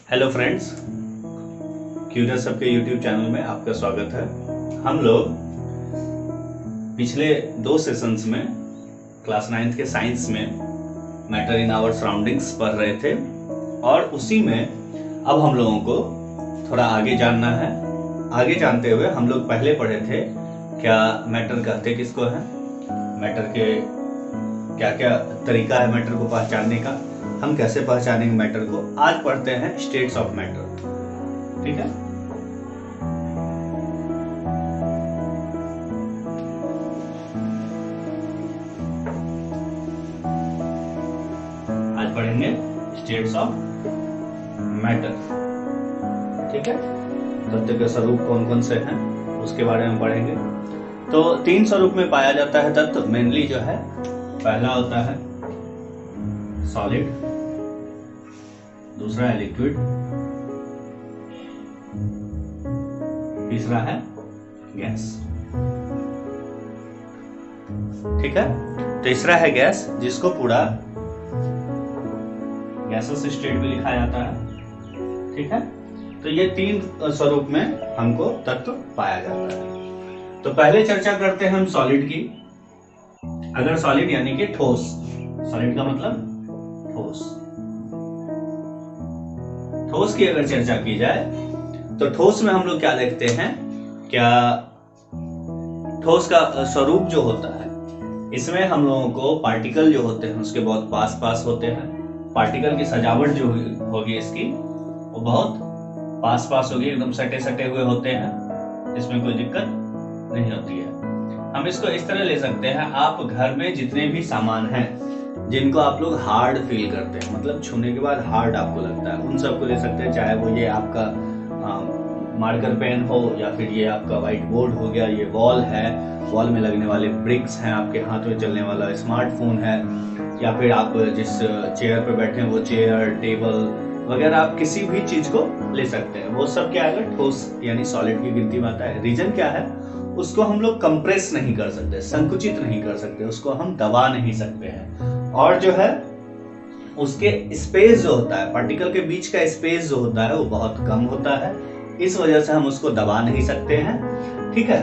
Hello friends, curious सबके YouTube channel में आपका स्वागत है। हम लोग पिछले 2 सेशंस में क्लास 9th के साइंस में मैटर इन आवर सराउंडिंग्स पढ़ रहे थे और उसी में अब हम लोगों को थोड़ा आगे जानना है। आगे जानते हुए हम लोग पहले पढ़े थे क्या मैटर कहते किसको है, मैटर के क्या क्या तरीका है मैटर को पहचानने का, हम कैसे पहचानेंगे मैटर को। आज पढ़ते हैं स्टेट्स ऑफ मैटर। ठीक है, आज पढ़ेंगे स्टेट्स ऑफ मैटर। ठीक है, तत्व के स्वरूप कौन कौन से हैं उसके बारे में पढ़ेंगे। तो 3 स्वरूप में पाया जाता है तत्व मेनली जो है। पहला होता है सॉलिड, दूसरा है लिक्विड, तीसरा है गैस। ठीक है, तीसरा है गैस जिसको पूरा गैसेस स्टेट भी लिखा जाता है। ठीक है, तो ये 3 स्वरूप में हमको तत्व पाया जाता है। तो पहले चर्चा करते हैं हम सॉलिड की। अगर सॉलिड यानी कि ठोस, सॉलिड का मतलब ठोस, ठोस की अगर चर्चा की जाए तो ठोस में हम लोग क्या देखते हैं, क्या ठोस का स्वरूप जो होता है इसमें हम लोगों को पार्टिकल जो होते हैं उसके बहुत पास पास होते हैं। पार्टिकल की सजावट जो होगी इसकी वो बहुत पास पास होगी, एकदम सटे सटे हुए होते हैं, इसमें कोई दिक्कत नहीं होती है। हम इसको इस तरह ले सकते हैं, आप घर में जितने भी सामान हैं जिनको आप लोग हार्ड फील करते हैं, मतलब छूने के बाद हार्ड आपको लगता है, उन सबको ले सकते हैं। चाहे वो ये आपका मार्कर पेन हो या फिर ये आपका व्हाइट बोर्ड हो गया, ये वॉल है, वॉल में लगने वाले ब्रिक्स हैं, आपके हाथ में चलने वाला स्मार्टफोन है, या फिर आप जिस चेयर पे बैठे हैं वो चेयर, टेबल वगैरह, आप किसी भी चीज को ले सकते हैं। वो सब क्या है, ठोस यानी सॉलिड की गिनती में आता है। रीजन क्या है, उसको हम लोग कंप्रेस नहीं कर सकते, संकुचित नहीं कर सकते, उसको हम दबा नहीं सकते हैं। और जो है उसके स्पेस जो होता है, पार्टिकल के बीच का स्पेस जो होता है वो बहुत कम होता है, इस वजह से हम उसको दबा नहीं सकते हैं। ठीक है,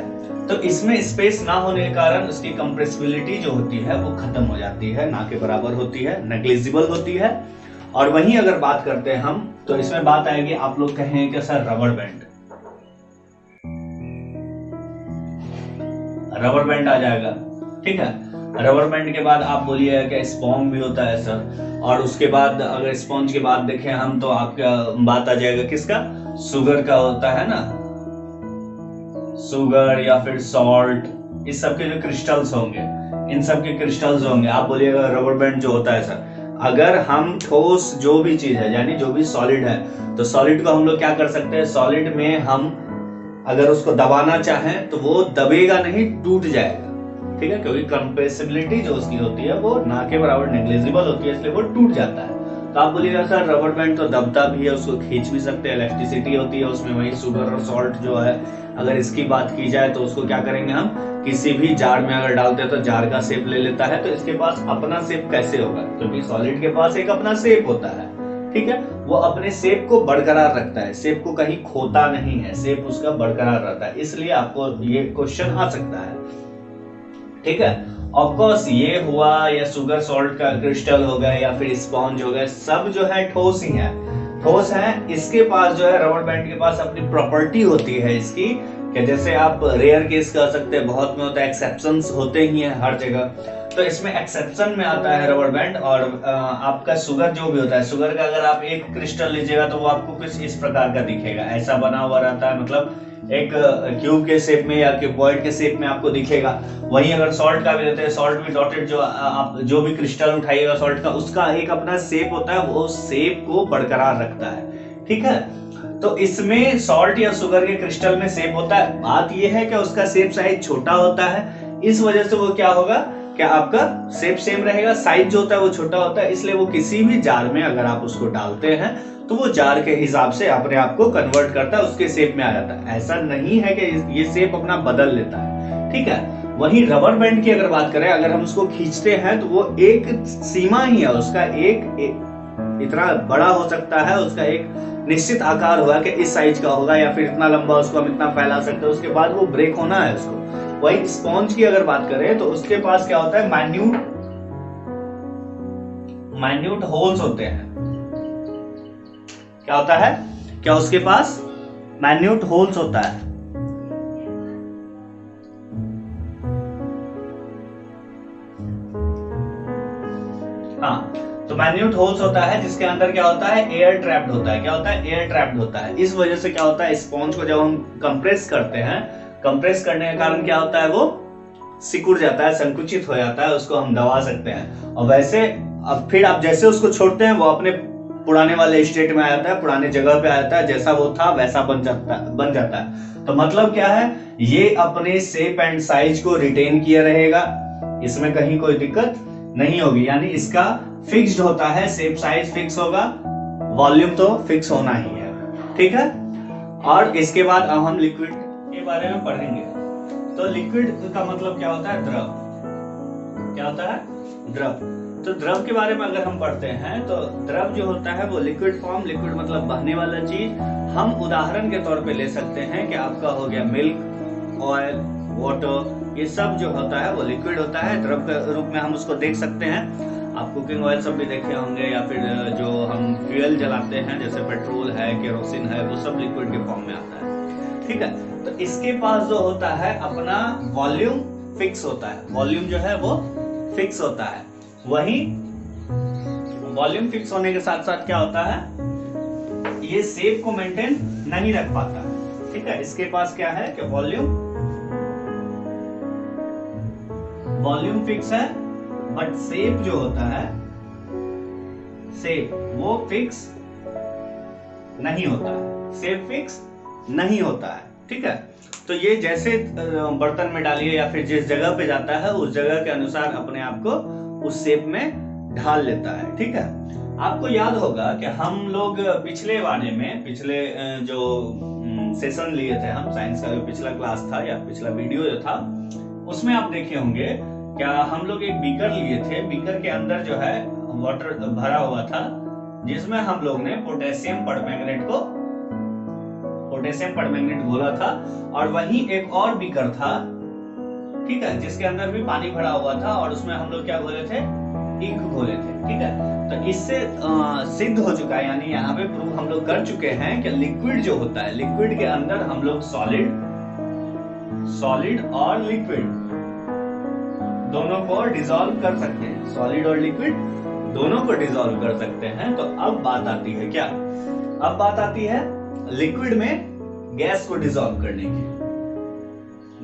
तो इसमें स्पेस ना होने के कारण उसकी कंप्रेसिबिलिटी जो होती है वो खत्म हो जाती है, ना के बराबर होती है, नेग्लिजिबल होती है। और वहीं अगर बात करते हैं हम तो इसमें बात आएगी, आप लोग कहेंगे कि sir rubber band, rubber band आ जाएगा। ठीक है, रबर बैंड के बाद आप बोलिएगा कि स्पॉन्ज भी होता है सर, और उसके बाद अगर स्पॉन्ज के बाद देखें हम तो आपका बात आ जाएगा किसका, शुगर का होता है ना, शुगर या फिर सॉल्ट, इस सब के जो क्रिस्टल्स होंगे, इन सब के क्रिस्टल्स होंगे, आप बोलिएगा रबर बैंड जो होता है सर। अगर हम ठोस जो भी चीज है यानी जो भी सॉलिड है, तो सॉलिड को हम लोग क्या कर सकते हैं, सॉलिड में हम अगर उसको दबाना चाहें तो वो दबेगा नहीं, टूट जाएगा। ठीक है, क्योंकि कंप्रेसिबिलिटी जो उसकी होती है वो ना के बराबर नेग्लिजिबल होती है, इसलिए वो टूट जाता है। तो आप बोलिएगा सर रबर बैंड तो दबता भी है, उसको खींच भी सकते हैं, इलेक्ट्रिसिटी होती है उसमें, वही शुगर और सॉल्ट जो है अगर इसकी बात की जाए तो उसको क्या करेंगे, हम किसी भी जार में अगर डालते हैं तो जार का शेप ले लेता है, तो इसके पास अपना शेप कैसे होगा, क्योंकि सॉलिड के पास एक अपना शेप होता है। ठीक है, वो अपने शेप को बरकरार रखता है, शेप को कहीं खोता नहीं है, शेप उसका बरकरार रहता है, इसलिए आपको ये क्वेश्चन आ सकता है। ठीक है, ऑफकोर्स ये हुआ या शुगर सॉल्ट का क्रिस्टल हो गया या फिर स्पॉन्ज हो गया, सब जो है ठोस ही है, ठोस है। इसके पास जो है रबर बैंड के पास अपनी प्रॉपर्टी होती है इसकी, कि जैसे आप रेयर केस कह सकते हैं, बहुत में होता है, एक्सेप्शंस होते ही हैं हर जगह, तो इसमें एक्सेप्शन में आता है रबर बैंड। और आपका शुगर जो भी होता है, शुगर का अगर आप एक क्रिस्टल लीजिएगा तो वो आपको कुछ इस प्रकार का दिखेगा, ऐसा बना हुआ रहता है, मतलब एक क्यूब के शेप में या क्यूबॉइड के शेप में आपको दिखेगा। वहीं अगर सॉल्ट का भी देते हैं, सॉल्ट भी डॉटेड, जो आप जो भी क्रिस्टल उठाइएगा सॉल्ट का, उसका एक अपना शेप होता है, वो शेप को बरकरार रखता है। ठीक है, तो इसमें सॉल्ट या शुगर के क्रिस्टल में शेप होता है। बात यह है कि उसका शेप साइज छोटा होता है, इस वजह से वो क्या होगा, क्या आपका शेप सेम रहेगा, साइज जो होता है वो छोटा होता है, इसलिए वो किसी भी जार में अगर आप उसको डालते हैं तो वो जार के हिसाब से अपने आप को कन्वर्ट करता है, उसके शेप में आ जाता है। ऐसा नहीं है कि ये शेप अपना बदल लेता है। ठीक है, वहीं रबर बैंड की अगर बात करें, अगर हम उसको खींचते हैं तो वो एक सीमा ही है, उसका एक इतना बड़ा हो सकता है, उसका एक निश्चित आकार होगा कि इस साइज का होगा या फिर इतना लंबा, उसको हम इतना फैला सकते हैं, उसके बाद वो ब्रेक होना है उसको। वही स्पॉन्ज की अगर बात करें तो उसके पास क्या होता है, माइन्यूट होल्स होते हैं। क्या होता है, क्या उसके पास माइन्यूट होल्स होता है। हाँ, तो माइन्यूट होल्स होता है जिसके अंदर क्या होता है, एयर ट्रैप्ड होता है। क्या होता है, एयर ट्रैप्ड होता है। इस वजह से क्या होता है, स्पॉन्ज को जब हम कंप्रेस करते हैं, कंप्रेस करने के कारण क्या होता है, वो सिकुड़ जाता है, संकुचित हो जाता है, उसको हम दबा सकते हैं। और वैसे अब फिर आप जैसे उसको छोड़ते हैं वो अपने पुराने वाले स्टेट में आ जाता है, पुराने जगह पे आ जाता है, जैसा वो था वैसा बन जाता है। तो मतलब क्या है, ये अपने शेप एंड साइज को रिटेन किए रहेगा, इसमें कहीं कोई दिक्कत नहीं होगी। यानी इसका फिक्स्ड होता है, शेप साइज फिक्स होगा, वॉल्यूम तो फिक्स होना ही है। ठीक है। और इसके बाद अब हम लिक्विड के बारे में पढ़ेंगे। तो लिक्विड का मतलब क्या होता है, द्रव। क्या होता है, द्रव। तो द्रव के बारे में अगर हम पढ़ते हैं तो द्रव जो होता है वो लिक्विड फॉर्म, लिक्विड मतलब बहने वाला चीज। हम उदाहरण के तौर पे ले सकते हैं कि आपका हो गया मिल्क, ऑयल, वाटर, ये सब जो होता है वो लिक्विड होता है। द्रव के रूप में हम उसको देख सकते हैं। आप कुकिंग ऑयल सब भी देखे होंगे, या फिर जो हम फ्यूल जलाते हैं जैसे पेट्रोल है, केरोसिन है, वो सब लिक्विड के फॉर्म में आता है। ठीक है। तो इसके पास जो होता है अपना वॉल्यूम फिक्स होता है, वॉल्यूम जो है वो फिक्स होता है। वही वॉल्यूम फिक्स होने के साथ साथ क्या होता है, ये शेप को मेंटेन नहीं रख पाता। ठीक है। इसके पास क्या है कि वॉल्यूम फिक्स है, बट शेप जो होता है, शेप वो फिक्स नहीं होता है, शेप फिक्स नहीं होता है। ठीक है। तो ये जैसे बर्तन में डालिए या फिर जिस जगह पे जाता है उस जगह के अनुसार अपने आप को उस शेप में ढाल लेता है। ठीक है। आपको याद होगा कि हम लोग पिछले जो सेशन लिए थे, हम साइंस का जो पिछला क्लास था या पिछला वीडियो जो था, उसमें आप देखे होंगे क्या हम लोग एक बीकर लिए थे। बीकर के अंदर जो है वाटर भरा हुआ था, जिसमें हम लोग ने पोटेशियम परमैंगनेट घोला था। और वहीं एक और बीकर था, ठीक है, जिसके अंदर भी पानी भरा हुआ था, और उसमें हम लोग क्या घोले थे, इंक घोले थे। ठीक है। तो इससे सिद्ध हो चुका है, यानी यहाँ पे प्रूव हम लोग कर चुके हैं कि लिक्विड जो होता है, लिक्विड के अंदर हम लोग सॉलिड और लिक्विड दोनों को डिसॉल्व कर सकते हैं, सॉलिड और लिक्विड दोनों को डिसॉल्व कर सकते हैं। तो अब बात आती है क्या, अब बात आती है लिक्विड में गैस को डिसॉल्व करने की।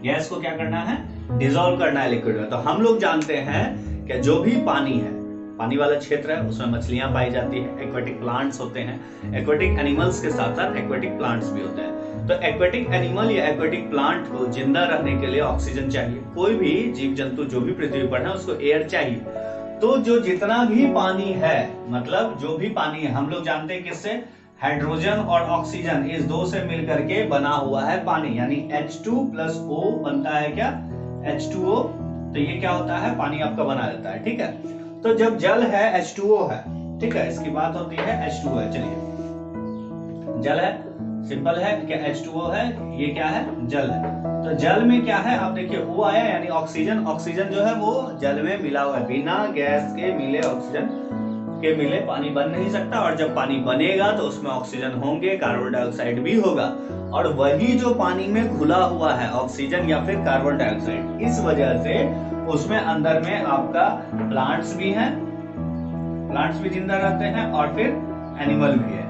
गैस को क्या करना है, डिसॉल्व करना है लिक्विड में। तो हम लोग जानते हैं कि जो भी पानी है, पानी वाला क्षेत्र है, उसमें मछलियां पाई जाती है, एक्वेटिक प्लांट्स होते हैं, एक्वेटिक एनिमल्स के साथ साथ एक्वेटिक प्लांट्स भी होते हैं। तो एक्वेटिक एनिमल या एक्वेटिक प्लांट को जिंदा रहने के लिए ऑक्सीजन चाहिए। कोई भी जीव जंतु जो भी पृथ्वी पर है उसको एयर चाहिए। तो जो जितना भी पानी है, मतलब जो भी पानी है, हम लोग जानते हैं किससे, हाइड्रोजन और ऑक्सीजन, इस दो से मिलकर के बना हुआ है पानी, यानी H2+O बनता है क्या, H2O। तो ये क्या होता है, पानी आपका बना देता है। ठीक है। तो जब जल है H2O है, ठीक है, इसकी बात होती है H2O है। चलिए, जल है, सिंपल है कि H2O है, ये क्या है, जल है। तो जल में क्या है, आप देखिए O आया, यानी ऑक्सीजन। ऑक्सीजन जो है वो जल में मिला हुआ है, बिना गैस के मिले, ऑक्सीजन के मिले पानी बन नहीं सकता। और जब पानी बनेगा तो उसमें ऑक्सीजन होंगे, कार्बन डाइऑक्साइड भी होगा, और वही जो पानी में घुला हुआ है ऑक्सीजन या फिर कार्बन डाइऑक्साइड, इस वजह से उसमें अंदर में आपका प्लांट्स भी हैं, प्लांट्स भी जिंदा रहते हैं, और फिर एनिमल भी है।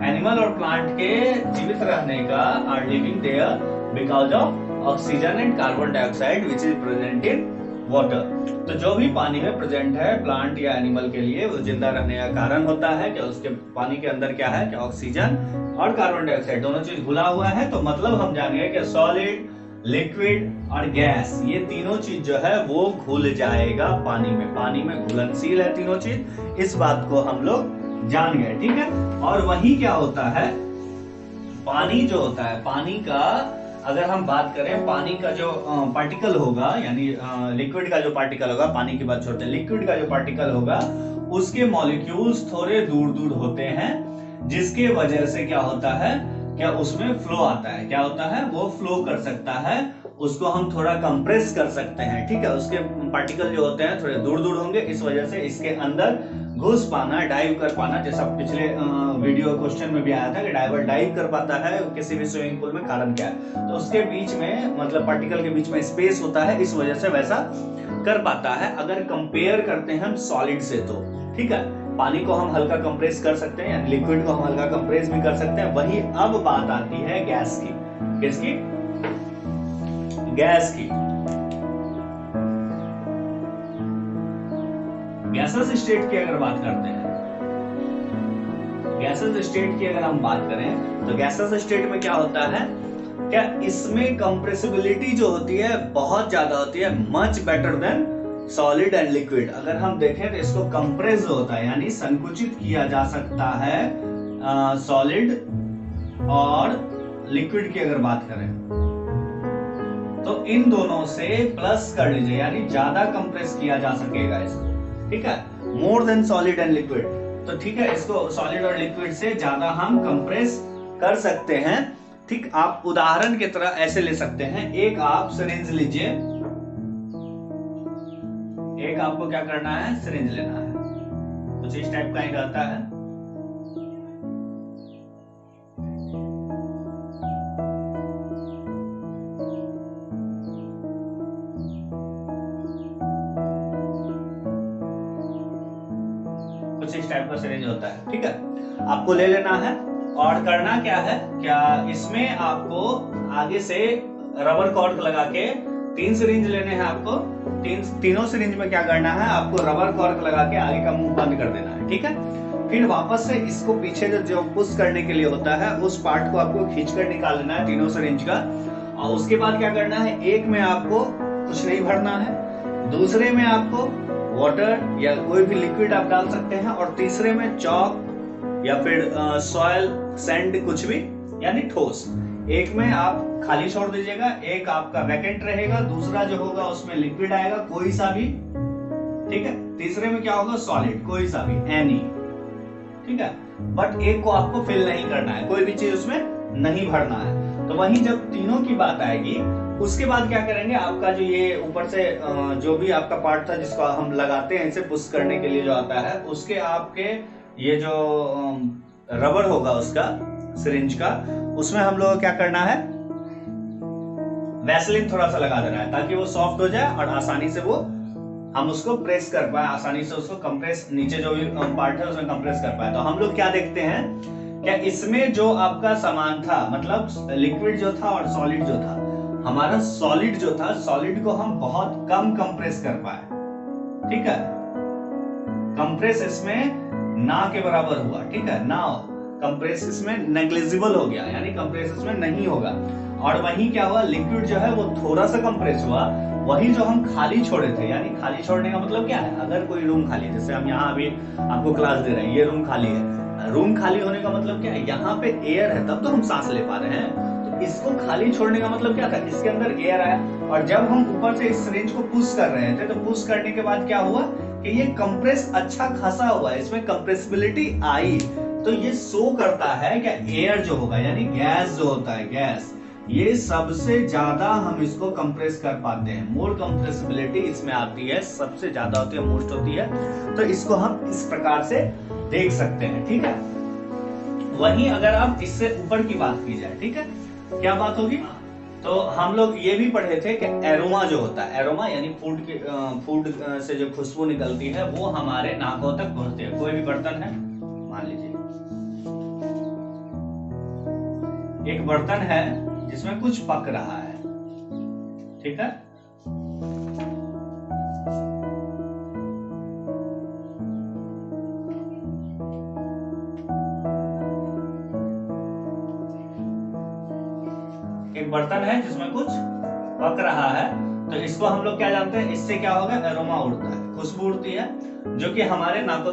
एनिमल और प्लांट के जीवित रहने का are living there because of oxygen and carbon dioxide which is present in water. तो जो भी पानी में प्रेजेंट है प्लांट या एनिमल के लिए, वो जिंदा रहने का कारण होता है कि उसके पानी के अंदर क्या है कि ऑक्सीजन और कार्बन डाइऑक्साइड दोनों चीज घुला हुआ है। तो मतलब हम जानेंगे कि सॉलिड, लिक्विड और गैस, ये तीनों चीज जो है वो घुल जाएगा पानी में। पानी में घुलनशील है तीनों चीज, इस बात को हम लोग जान गए। ठीक है। और वही क्या होता है, पानी जो होता है, पानी का अगर हम बात करें, पानी का जो पार्टिकल होगा, यानी लिक्विड का जो पार्टिकल होगा, पानी की बात छोड़ते हैं, लिक्विड का जो पार्टिकल होगा उसके मॉलिक्यूल्स थोड़े दूर दूर होते हैं, जिसके वजह से क्या होता है, क्या उसमें फ्लो आता है, क्या होता है, वो फ्लो कर सकता है, उसको हम थोड़ा कंप्रेस कर सकते हैं, ठीक है। उसके पार्टिकल जो होते हैं थोड़े दूर दूर होंगे, इस वजह से इसके अंदर घुस पाना, डाइव कर पाना, जैसा पिछले वीडियो क्वेश्चन में भी आया था कि डाइवर डाइव कर पाता है किसी भी स्विमिंग पूल में, कारण क्या है, तो उसके बीच में मतलब पार्टिकल के बीच में स्पेस होता है, इस वजह से वैसा कर पाता है। अगर कंपेयर करते हैं हम सॉलिड से तो, ठीक है, पानी को हम हल्का कंप्रेस कर सकते हैं, लिक्विड को हम हल्का कंप्रेस भी कर सकते हैं। वही अब बात आती है गैस की, किसकी, गैस की। गैसेस स्टेट की अगर बात करते हैं, गैसेस स्टेट की अगर हम बात करें तो गैसेस स्टेट में क्या होता है, क्या इसमें कंप्रेसिबिलिटी जो होती है बहुत ज्यादा होती है, much better than solid and liquid. अगर हम देखें तो इसको कंप्रेस होता है, यानी संकुचित किया जा सकता है सॉलिड और लिक्विड की अगर बात करें तो इन दोनों से प्लस कर लीजिए, यानी ज्यादा कंप्रेस किया जा सकेगा इसको, ठीक है, more than solid and liquid. तो ठीक है, इसको सॉलिड और लिक्विड से ज्यादा हम कंप्रेस कर सकते हैं, ठीक। आप उदाहरण की तरह ऐसे ले सकते हैं, एक आप सिरिंज लीजिए, एक आपको क्या करना है, सिरिंज लेना है, कुछ इस टाइप का ही रहता है, कुछ इस टाइप का सिरिंज होता है, ठीक है, आपको ले लेना है। और करना क्या है, क्या इसमें आपको आगे से रबर कॉर्क लगा के 3 सिरिंज लेने हैं आपको, तीनों सिरिंज में क्या करना है, आपको रबर कॉर्क लगा के आगे का मुंह बंद कर देना है, ठीक है। फिर वापस से इसको पीछे जो पुश करने के लिए होता है उस पार्ट को आपको खींचकर निकाल लेना है तीनों सिरिंज का, और उसके बाद क्या करना है, एक में आपको कुछ नहीं भरना है, दूसरे में आपको वाटर या कोई भी लिक्विड आप डाल सकते हैं, और तीसरे में चॉक या फिर सॉइल सैंड कुछ भी, यानी ठोस। एक में आप खाली छोड़ दीजिएगा, एक आपका वैकेंट रहेगा, दूसरा जो होगा उसमें लिक्विड आएगा कोई सा भी, ठीक है, तीसरे में क्या होगा, सॉलिड कोई सा भी, एनी, ठीक है। बट एक को आपको फिल नहीं करना है, कोई भी चीज उसमें नहीं भरना है। तो वहीं जब तीनों की बात आएगी उसके बाद क्या करेंगे, आपका जो ये ऊपर से जो भी आपका पार्ट था जिसको हम लगाते हैं इसे पुश करने के लिए जो आता है, उसके आपके ये जो रबर होगा उसका सिरिंज का, उसमें हम लोग क्या करना है, वैसलीन थोड़ा सा लगा देना है ताकि वो सॉफ्ट हो जाए और आसानी से वो हम उसको प्रेस कर पाए, आसानी से उसको कंप्रेस, नीचे जो भी पार्ट है उसमें कंप्रेस कर पाए। तो हम लोग क्या देखते हैं, क्या इसमें जो आपका सामान था, मतलब लिक्विड जो था और सॉलिड जो था, हमारा सॉलिड जो था, सॉलिड को हम बहुत कम कंप्रेस कर पाए, ठीक है, कंप्रेस इसमें ना के बराबर हुआ, ठीक है, ना कंप्रेस इसमें नेग्लिजिबल हो गया, यानी कंप्रेस इसमें नहीं होगा। और वही क्या हुआ, लिक्विड जो है वो थोड़ा सा कंप्रेस हुआ, वही जो हम खाली छोड़े थे, यानी खाली छोड़ने का मतलब क्या है, अगर कोई रूम खाली है, जैसे हम यहाँ अभी आपको क्लास दे रहे हैं, ये रूम खाली है, रूम खाली होने का मतलब क्या है, यहाँ पे एयर है तब तो हम सांस ले पा रहे हैं, तो इसको खाली छोड़ने का मतलब क्या था, इसके अंदर एयर आया, और जब हम ऊपर से इस सिरिंज को पुश कर रहे थे तो पुश करने के बाद क्या हुआ कि ये कंप्रेस अच्छा खासा हुआ, इसमें कंप्रेसिबिलिटी आई, तो ये शो करता है कि एयर जो होगा, यानी गैस जो होता है, गैस, ये सबसे ज्यादा हम इसको कंप्रेस कर पाते हैं, मोर कंप्रेसिबिलिटी इसमें आती है, सबसे ज्यादा होती है, मोस्ट होती है, तो इसको हम इस प्रकार से देख सकते हैं, ठीक है। वहीं अगर आप इससे ऊपर की बात की जाए, ठीक है, क्या बात होगी, तो हम लोग ये भी पढ़े थे कि एरोमा जो होता है, एरोमा यानी फूड से जो खुशबू निकलती है वो हमारे नाकों तक पहुंचती है। कोई भी बर्तन है, मान लीजिए एक बर्तन है जिसमें कुछ पक रहा है, ठीक है, एक बर्तन है जिसमें कुछ पक रहा है, तो इसको हम लोग क्या जानते हैं, इससे क्या होगा, एरोमा उड़ता है, खुशबू उड़ती है, जो कि हमारे नाक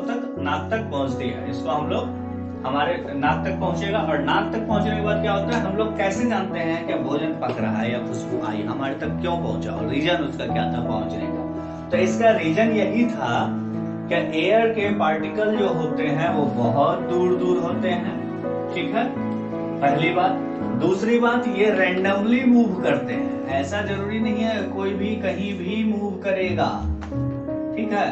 तक पहुंचती है, इसको हम लोग हमारे नाक तक पहुंचेगा, और नाक तक पहुंचने के बाद क्या होता है, हम लोग कैसे जानते हैं कि भोजन पक रहा है या खुशबू आई, हमारे तक क्यों पहुंचा और रीजन उसका क्या था पहुंचने का। तो इसका रीजन यही था क्या एयर के पार्टिकल जो होते हैं वो बहुत दूर दूर होते हैं, ठीक है, पहली बात। दूसरी बात, ये रैंडमली मूव करते हैं, ऐसा जरूरी नहीं है कोई भी कहीं भी मूव करेगा, ठीक है,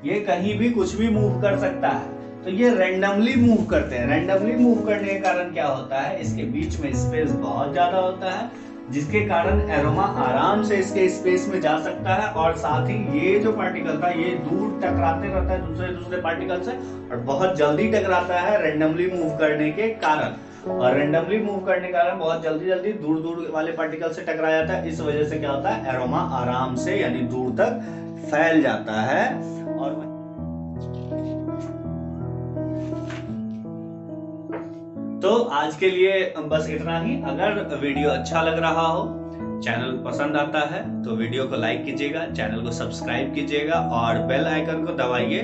ये कहीं भी कुछ भी मूव कर सकता है। तो ये रैंडमली मूव करते हैं। रैंडमली मूव करने के कारण क्या होता है, इसके बीच में स्पेस बहुत ज्यादा होता है, जिसके कारण एरोमा आराम से इसके स्पेस में जा सकता है, और साथ ही ये जो पार्टिकल था ये दूर टकराते रहता है दूसरे पार्टिकल से, और बहुत जल्दी टकराता है रैंडमली मूव करने के कारण। और रैंडमली मूव करने के कारण बहुत जल्दी दूर दूर वाले पार्टिकल से टकरा जाता है। इस वजह से क्या होता है, एरोमा आराम से यानी दूर तक फैल जाता है। और तो आज के लिए बस इतना ही। अगर वीडियो अच्छा लग रहा हो, चैनल पसंद आता है तो वीडियो को लाइक कीजिएगा, चैनल को सब्सक्राइब कीजिएगा और बेल आइकन को दबाइए,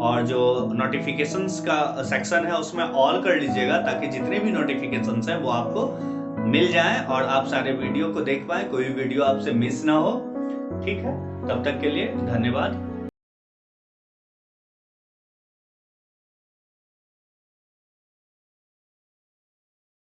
और जो नोटिफिकेशंस का सेक्शन है उसमें ऑल कर लीजिएगा, ताकि जितने भी नोटिफिकेशंस हैं वो आपको मिल जाएं और आप सारे वीडियो को देख पाए, कोई वीडियो आपसे मिस ना हो, ठीक है। तब तक के लिए धन्यवाद।